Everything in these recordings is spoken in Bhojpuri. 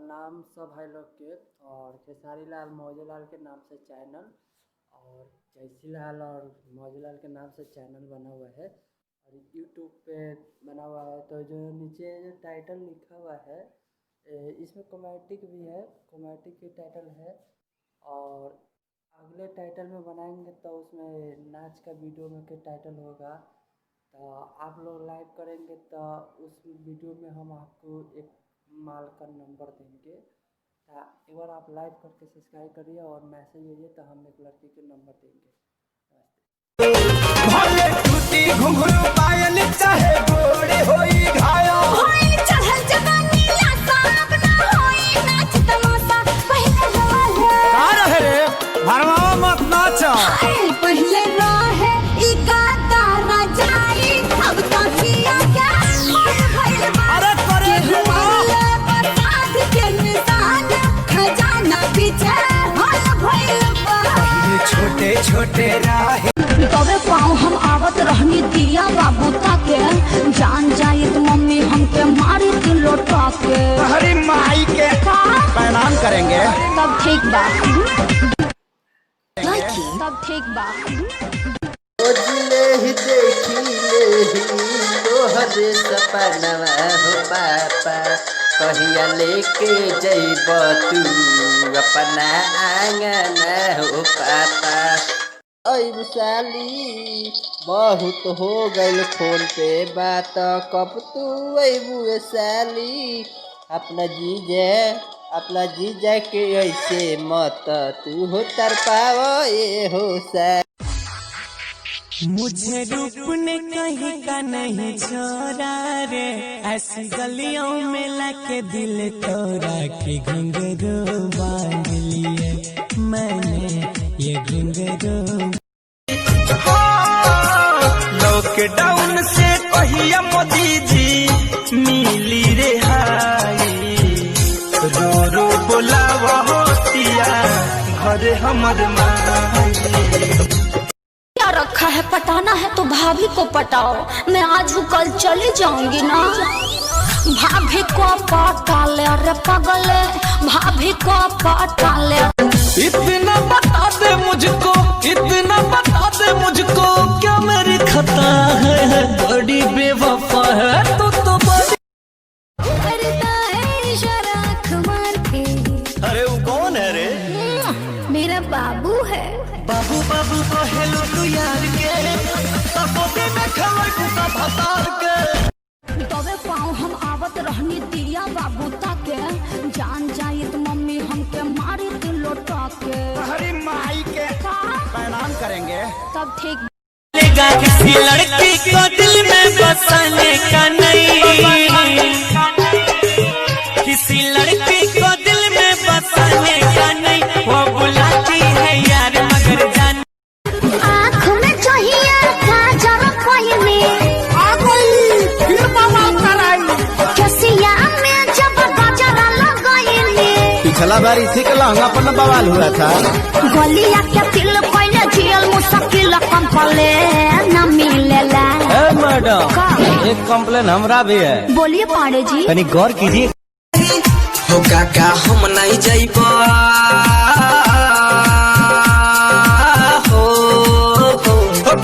प्रणाम सब भाई लोग के। और खेसारी लाल मौजूलाल के नाम से चैनल और जयसी लाल और मौजूलाल के नाम से चैनल बना हुआ है और यूट्यूब पे बना हुआ है। तो जो नीचे जो टाइटल लिखा हुआ है इसमें कॉमेडिक भी है, कॉमेडिक की टाइटल है। और अगले टाइटल में बनाएंगे तो उसमें नाच का वीडियो में के टाइटल होगा। तो आप लोग लाइक करेंगे तो उस वीडियो में हम आपको एक माल का नंबर देंगे। तो एक बार आप लाइक करके सब्सक्राइब करिए और मैसेज भेजिए तो हम एक लड़की के नंबर देंगे। भले टूटी घुंघरू पायल चाहे गोरे होई घायल होई चढ़ल जवानी लासा अब ना होई नाच तमाशा पहले रहे का रहे रे भरमावा मत नाच पहले रहे ई गाता ना जाई अब तो किया क्या मन भइल बा अरे करे हुआले बरसात के निशान खजाना पीछे हल भइल बा छोटे छोटे राहे तबे पाँव हम आवत रहनी दिया बाबू ताके जान जाए तो मम्मी हमके मारी के लौटा के हरी माई के प्रणाम करेंगे तब ठीक बा तब ठीक बा खोजले ही देखी ले ही तोहरे सपनवा हो पापा कहिया लेके जइब तू अपना आंगन हो पापा। अई साली बहुत हो गइल फोन पे बात कब तू अबू साली अपना जीजा के ऐसे मत तू हो तर पाओ ये हो साली। मुझे रूप ने कहीं का नहीं छोड़ा रे ऐसी गलियों में लाके दिल तोड़ा के घुंघरू बांध लिए मैंने ये घुंघरू। लॉकडाउन से कहिया मोदी जी मिली रेहाई रो रो बोलावा होतिया घर हमर माई। क्या रखा है पटाना है तो भाभी को पटाओ मैं आज कल चली जाऊंगी ना भाभी को पटा ले अरे पगले भाभी को पटा ले। इतना बता दे मुझको इतना बता दे मुझको क्या मेरी खता है बड़ी बेवफा है तो बड़ी करता है इशारा आँख मार के अरे वो कौन है रे मेरा बाबू है बाबू बाबू को हेलो तू यार के सपोते में खबर कुत्ता भसार के तबे पाँव हम आवत रहनी दिया बाबू ताके जान जाए तो मम्मी हमके मारी के लौटा के हरी माई के प्रणाम करेंगे तब ठीक लेगा किसी लड़की को दिल में बसाने का नहीं किसी लड़की को दिल में बसाने का नहीं वो बुलाती है यार मगर जान आँख में चाहिए काजल पहिने कसिया में जब गजरा लगाइने पिछला बार इसी के लहंगा पर बवाल हुआ था। गलिया के तिल पहले जेल मुश्किल कंपले न मिलेला। मैडम एक कंप्लेन हमरा भी है। बोलिए पांडे जी तनी गौर कीजिए। हो काका हम नहीं जाइब हो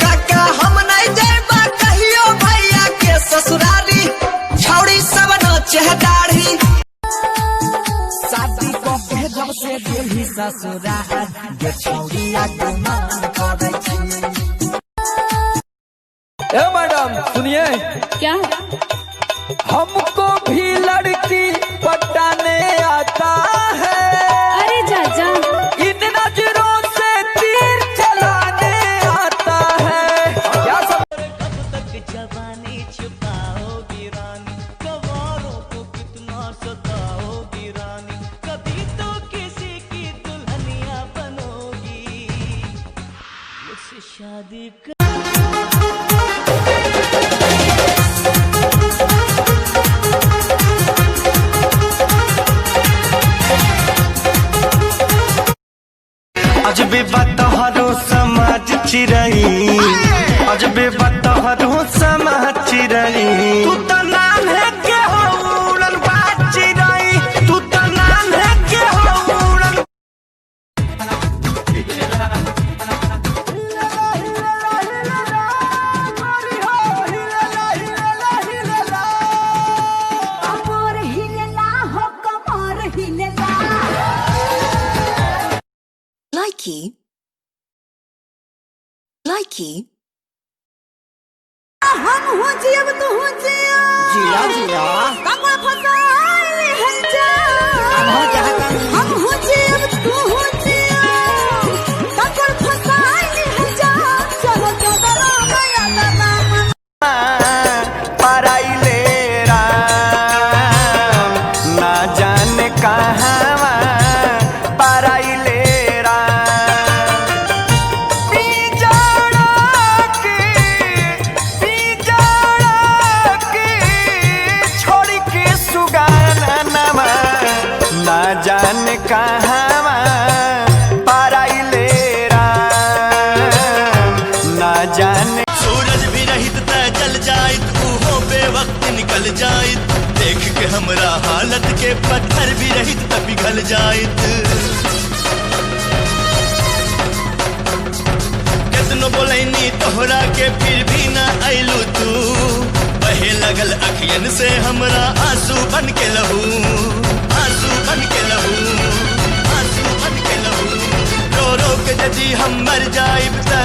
काका हम नहीं जाइब कहियो भैया के ससुरारी छौड़ी सब नचे दाढ़ी शादी को के जब से दिल्ली ससुराल ये छौड़ी आगमन करे छी। ए मैडम सुनिए क्या हमको भी लड़की पटाने आता है अरे चाचा इन नजरों से तीर चलाने आता है क्या सब कब तक जवानी छुपाओगी रानी कवारों को कितना सताओगी रानी कभी तो किसी की दुल्हनिया बनोगी मुझसे शादी अजबे बतहरो समाज चिरई अजबे बतहरो समाज चिरई तू तो नाम है के हो उड़न बाज चिरई तू तो नाम हम हो जियब तू हो जिया जिया जिया कमर फसाइल है जा हम हो जियब तू हो जिया कमर फसाइल है जा चलो चलो गया दादा पराइले राम ना जाने कहाँ पराइले छोड़ के सुगाना ना जाने कहाँ पराइले राम ना जाने सूरज भी रहित त जल जाइत उहो बेवक्त निकल जाइत देख के हमरा हालत के पत्थर भी रहित त पिघल जाइत कितनो बोलैनी तोहरा के फिर भी ना आइलू तू बहे लगल अखियन से हमरा आंसू बन के लहू आंसू बन के लहू आंसू बन के लहू रो रो के यदि हम मर जाइब त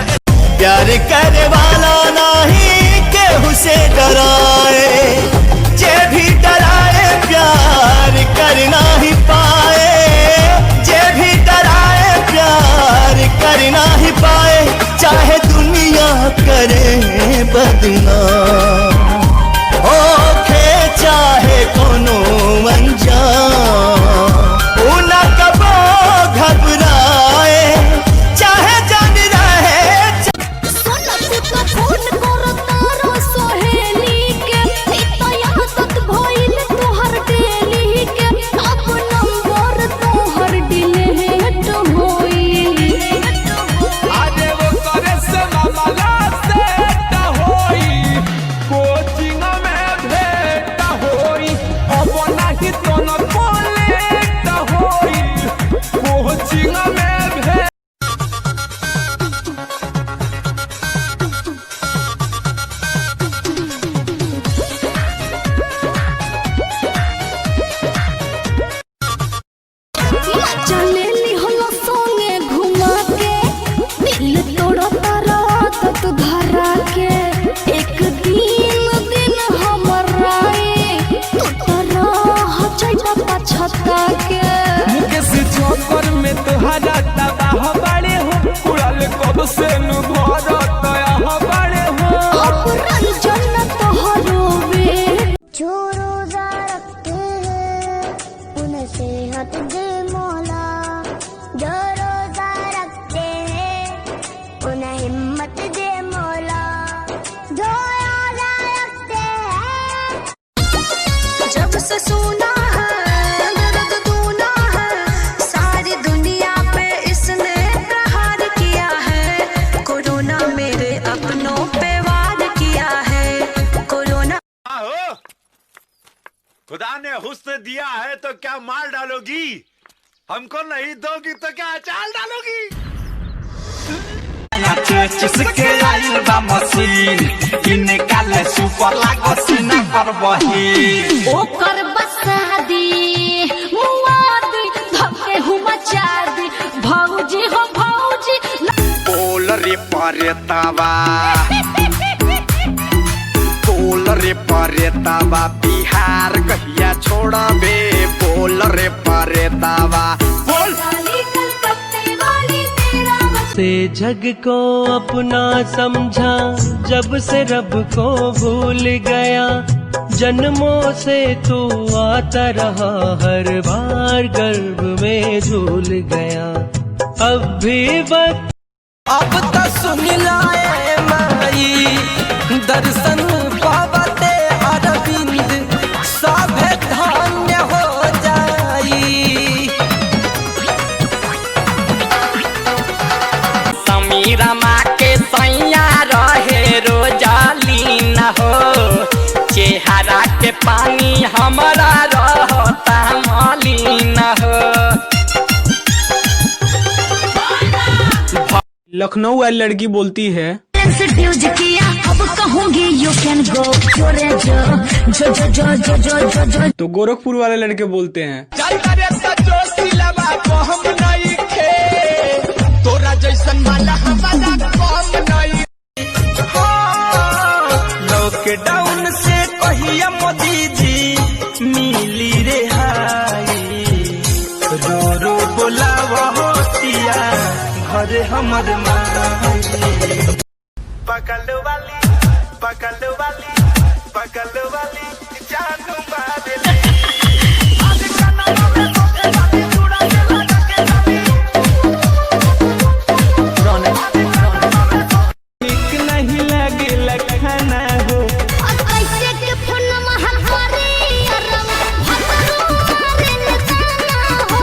प्यार करे वाला नहीं केहू से डराए जे भी डराए प्यार कर नहीं पाए जे भी डराए प्यार कर नहीं पाए चाहे दुनिया करे बदनाम ओखे चाहे कोनो अनजान उना कबो घबराए चाहे जान रहे का फोन करो तारो सोहेली के इतना यादत भइल तोहर डेली के अब नंबर तोहर डिलीट होई आजे वो करे से मामला सेट होई कोचिंग में भेट होई अब नहीं तो न कॉलेज होई कोचिंग में भेट चलेली हलो संगे घुमा के दिल तोड़ता रात तू धरा के एक दिन हमरा तू तरह चैता पछता के मुकेश चौकर में तुहरा तबाह बड़े हो उड़ल कब से नु भरत यहाँ बड़े हो अब रंजन तोहरो वे जो रोजा रखते हैं उन्हें सेहत दे मौला जो रोजा रखते हैं उन्हें हिम्मत दे मौला जो रोजा रखते हैं जब से सुना है दर्द दूना है सारी दुनिया पे इसने प्रहार किया है कोरोना मेरे अपनों पे वार किया है कोरोना खुदा ने हुस्न दिया है तो क्या मार डालोगी हमको नहीं दोगी तो क्या अचार डालोगी जिसके आइल बा मशीन इनकाले सुपर लागो सीना पर बही ओकर बसादी मुआदी धके हुमा चादी भौजी हो भौजी बोल रे परेतावा बोल रे परेतावा बिहार कहिया छोड़बे बोल रे परेतावा बोल कलकत्ते वाली तेरा से जग को अपना समझा जब से रब को भूल गया जन्मों से तू आता रहा हर बार गर्भ में झूल गया अब भी वक्त अब तो सुन लाए माई दर्शन पावते अरविंद सभे धन्य हो जाई समीरा माँ के सैया रहे रोजालीन हो चेहरा के पानी हमारा रहता मलिन हो लखनऊ वाली लड़की बोलती है किया अब कहूंगी यू कैन गो जोरे जो जो जो जो जो जो जो तो गोरखपुर वाले लड़के बोलते हैं तो ऐसन वाला हमारा कम नहीं। लॉकडाउन से कहिया मोदी जी मिली रेहाई, रो रो बोलावा होतिया घरे हमर माई। पकड़ वाली जानू मारे नहीं लगे खाना हो। ऐसे के फोन महामारी अरम भतरू मारे न जाना हो,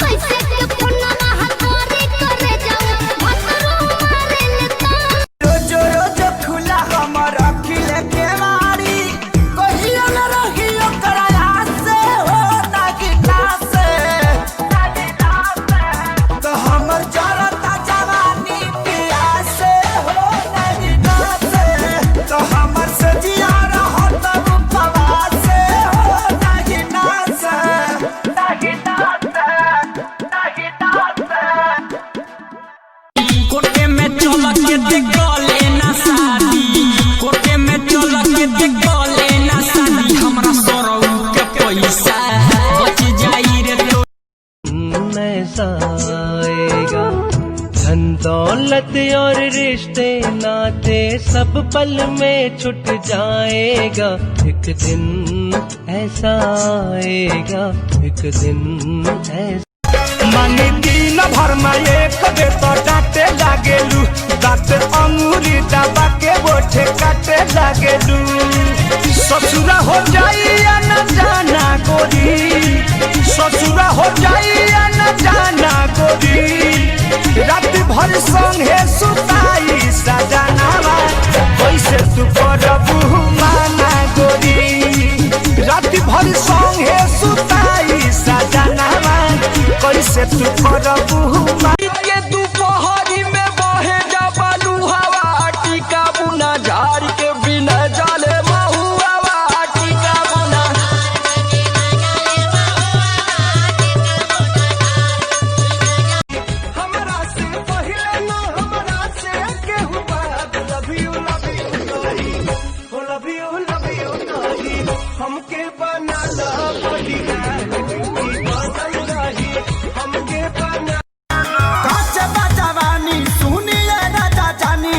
ऐसे के फोन महामारी करे जाओ भतरू मारे न जाना। रोज रोज खुला हमर अखिल के मारी, कहियो न रहियो कराया से हो ताकि से तो हमर जरता जवानी पिया से हो नहीं से तो हमर से जिया रहो तब पवा से हो नहीं कोटे में चल के देखो लेना शादी, कोटे में चल के देखो लेना शादी, हमरा सरौ के पैसा बच जाई रे तो ऐसा आएगा धन दौलत और रिश्ते नाते सब पल में छुट जाएगा। एक दिन ऐसा आएगा, एक दिन ऐसा। मानी दिन भर में एक बे तो डांटे लागेलू, दांत अंगूरी दबा के बोठे काटे लागेलू। ससुरा हो जाई या न जाना गोरी, ससुरा हो जाई या न जाना गोरी, रात भर संगे सुताई सजनावा कैसे तू करबू माना गोरी, रात भर संगे सुताई सजनावा कैसे तू करबू के दोपहरी में बहे जा बालू हवा, टीका बुना झाड़ के बिना जाले महुआ, टीका बुना हमरा से पहले ना हमरा से केहू बात लव यू नहीं, हो लव यू नहीं, हमके बना ला बॉडीगार्ड हमके बना। काच बजवानी सुनिए राजा जानी,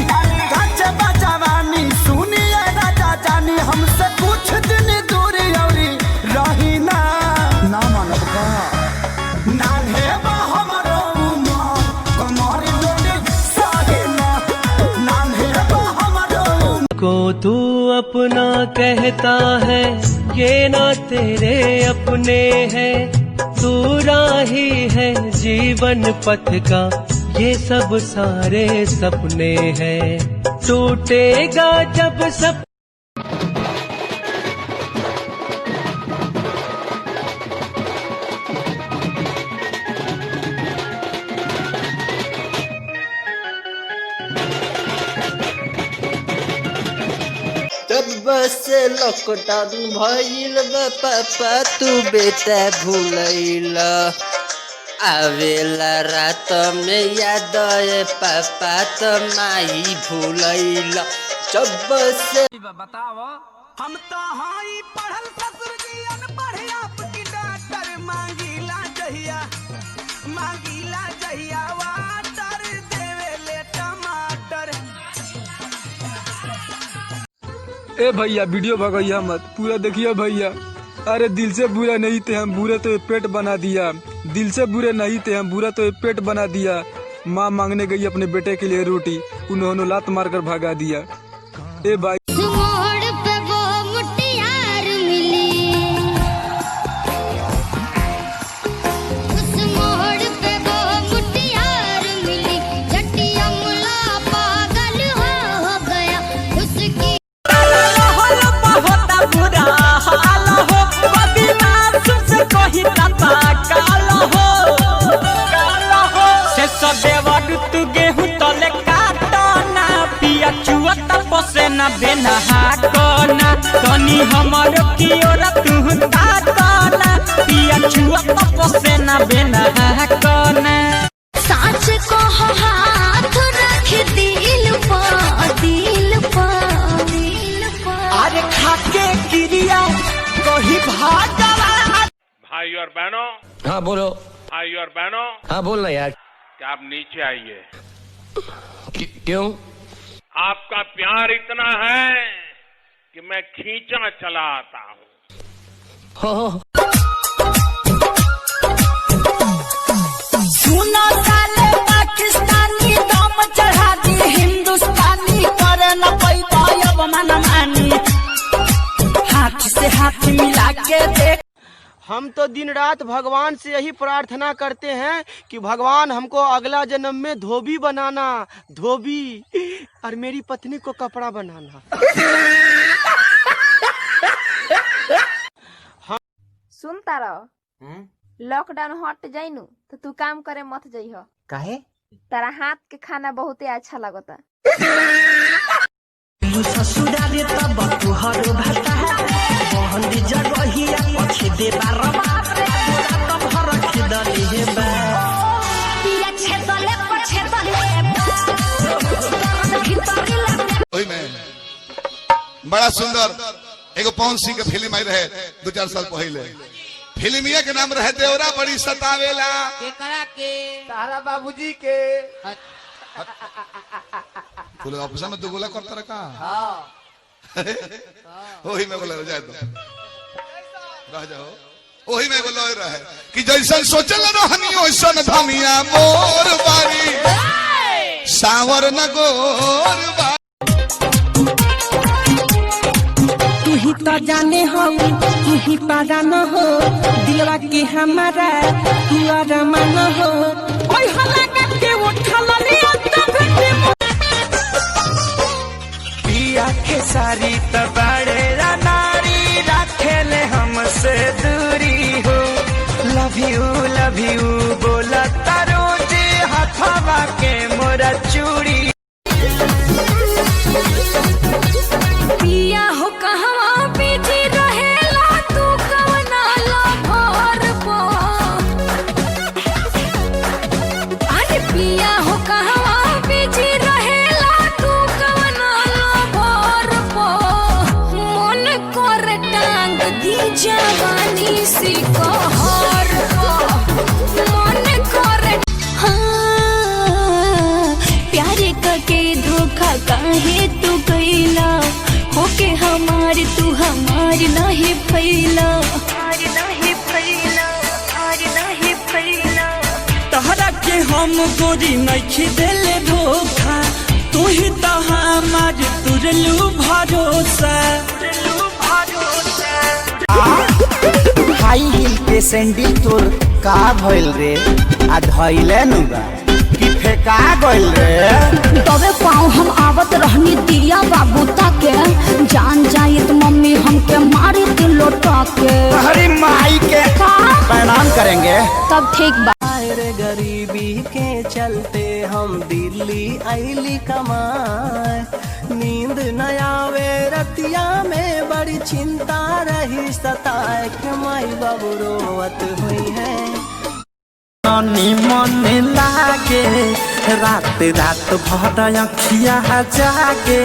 काच बजवानी सुनिए राजा जानी, हमसे कुछ दिन दूरी औरी रही ना मानब का नान्हे बा हमरो उमर कमर लोडी सागे ना, नान्हे बा हमरो को तू अपना कहता है ये ना तेरे अपने हैं, तू राही है जीवन पथ का ये सब सारे सपने हैं, टूटेगा जब सब। तब से लॉकडाउन भइल बा पापा तू बेटा भूलैला, आवेला रात में याद है पापा तो माई भूलैला। जब से बताओ हम तो हाई पढ़ल ससुर जी अनपढ़ आपकी डॉक्टर मांगीला जहिया वाटर देवे ले टमाटर। ए भैया वीडियो भगैया मत, पूरा देखिए भैया। अरे दिल से बुरा नहीं थे हम, बुरे तो पेट बना दिया, दिल से बुरे नहीं थे हम, बुरा तो पेट बना दिया। माँ मांगने गई अपने बेटे के लिए रोटी, उन्होंने लात मारकर भगा दिया। ए भाई पे वो मुटियार मिली, उस मोड़ पे वो मुटियार मिली, जटिया मुला पागल हो गया उसकी। होता बुरा हाल हो, कभी ना सुन कही तता काल हो, से सदेवर तू गेहूं तले काटना, पिया चुआ तपसे न बेना हाकना, तनी हमर की ओर तू ताकना, पिया चुआ तपसे न बेना हाकना। साच को भाई और बहनों। हाँ बोलो। भाई और बहनों। हाँ बोलना यार। क्या आप नीचे आइए। क्यों? आपका प्यार इतना है कि मैं खींचा चला आता हूँ। सुनो साले पाकिस्तानी दम चढ़ा दी हिंदुस्तानी करे न पैदा अब मन मानी हाथ से हाथ मिला के देख। हम तो दिन रात भगवान से यही प्रार्थना करते हैं कि भगवान हमको अगला जन्म में धोबी बनाना, धोबी, और मेरी पत्नी को कपड़ा बनाना। सुनता रहो, लॉकडाउन हट जाइनु तो तू काम करे मत जाइह। काहे? तारा हाथ के खाना बहुते अच्छा लगता। ससुराले तब तुहर भाता बहन जगहिया पछे दे बारबा तब भर खिदले हे बा पिया छेदले पछेदले ओही में बड़ा सुंदर एगो पवन सिंह के फिल्म आई रहे 2-4 साल पहले। फिल्मिया के नाम रहे देवरा बड़ी सतावेला के तारा बाबूजी के बोले ऑफिस में 2 गोला करता रखा। वही में बोला जाए तो रह जाओ। वही में बोला रहे कि जैसन सोचल रहनी वैसन धनिया मोर बारी सावर न गोर बारी। तू ही तो जाने हो, तू ही पारा न हो, दिलवा के हमारा तू अरमान हो। ओए हला के उठल लिया पिया के सारी तबाड़े नारी रखेले हमसे दूरी हो। लव यू बोला तारो जी हथवा के मोरा चूड़ी। पिया हो कहवा पीछे रहेला तू कवना लभर पो। अरे पिया हो कहवा पीछे रहेला तू कवना लभर पो। मन कर टांग दी जवानी से कहर पो। मन कर हाँ प्यारे के धोखा काहे तू कैला होके हमारे तू हमारे नहीं फैला। तहरा के हम गोरी नहीं देले धोखा तू ही तो हमार तुरलू भरोसा। हाई हिल के सैंडल तोर का भइल रे? आ धइले नुगा कि फेका गइल रे? तबे पाँव हम आवत रहनी दिया बाबू ताके जान जाए तो मम्मी हमके मारी के लोटा के। हरी माई के प्रणाम करेंगे तब ठीक बा। रे गरीबी के चलते हम दिल्ली आइली कमाए नींद न आवे रतिया में बड़ी चिंता रही सताए के माई बाबू रोवत हुई है। मन लागे रात रात भर अखिया जागे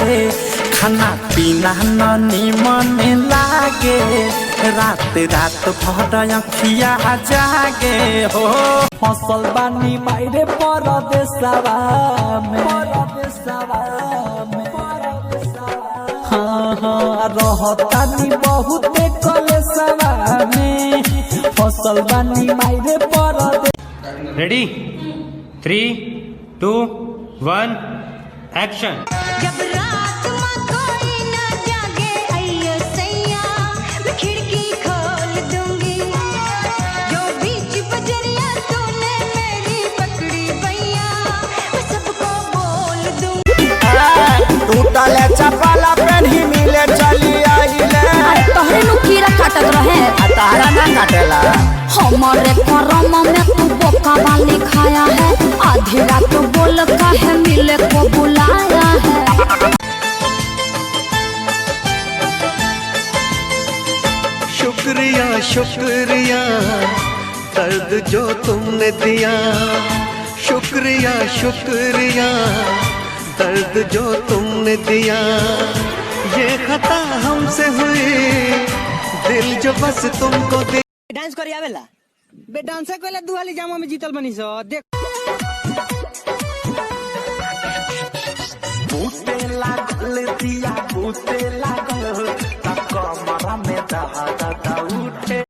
खाना पीना ननी मन लागे रात रात भर अखिया जागे हो। फसल बानी मायरे परदेसवा में हाँ हाँ रहतानी बहुत कलेसवा में फसल बानी मायरे परदेस। Ready 3, 2, 1 action. जब रात में कोई न जागे अय्यो सैया मैं खिड़की खोल दूंगी। जो बीच बजरिया तूने मेरी पकड़ी भैया मैं सबको बोल दूंगी। टूटल चपला पेन्ही मिले चली आइले। अरे तोहरे नु कीड़ा काटत रहे आ तारा ना काटेला। हमारे करम में तू बोका वाली खाया है। आधी रात बोल काहे मिले को बुलाया है। शुक्रिया शुक्रिया दर्द जो तुमने दिया। शुक्रिया शुक्रिया दर्द जो तुमने दिया। ये खता हमसे हुई दिल जो बस तुमको दे। डांस करी आवेला बे डांसर कोला दुहाली जामा में जीतल बनी सो देख बूते लागल दिया बूते लागल तक कमरा में दहा उठे